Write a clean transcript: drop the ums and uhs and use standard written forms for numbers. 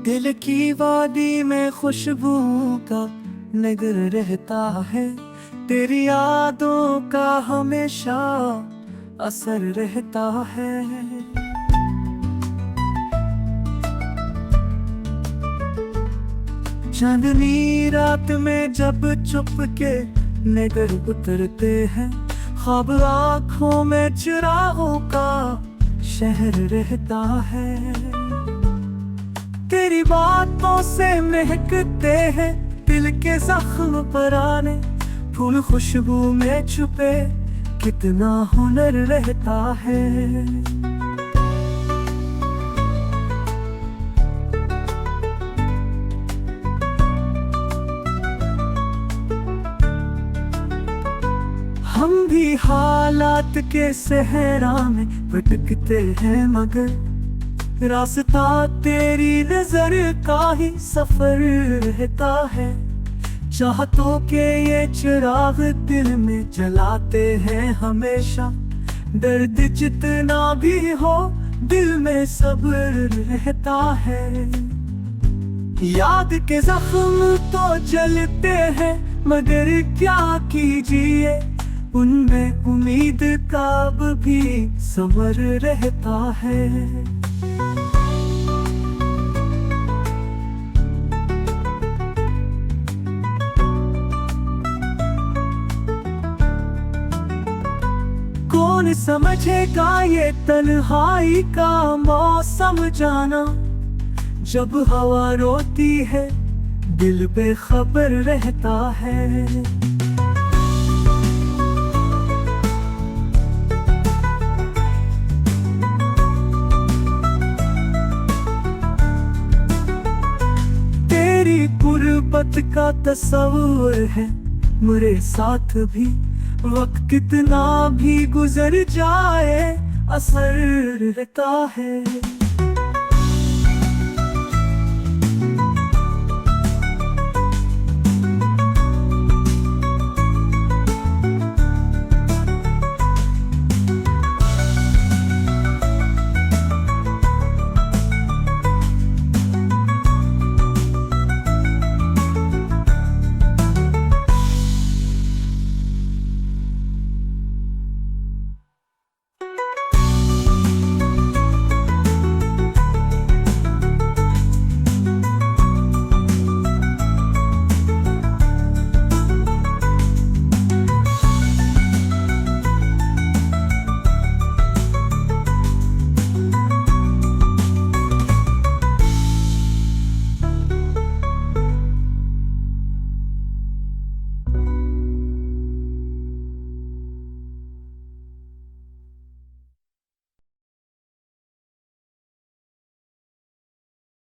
दिल की वादी में खुशबू का निगर रहता है। तेरी यादों का हमेशा असर रहता है। चांदनी रात में जब चुपके निगर उतरते हैं, ख्वाब आँखों में चिरागों का शहर रहता है। तेरी बातों से महकते हैं दिल के जख्म पुराने, फूल खुशबू में छुपे कितना हुनर रहता है। हम भी हालात के सहरा में भटकते हैं, मगर रास्ता तेरी नजर का ही सफर रहता है। चाहतों के ये चिराग दिल में जलाते हैं हमेशा, दर्द जितना भी हो दिल में सब्र रहता है। याद के जख्म तो जलते हैं मगर क्या कीजिए, उनमें उम्मीद का अब भी सबर रहता है। कौन समझेगा ये तन्हाई का मौसम जाना, जब हवा रोती है दिल बेखबर रहता है। तेरी गुर्बत का तस्वुर है मेरे साथ भी, वक्त कितना भी गुजर जाए असर रहता है।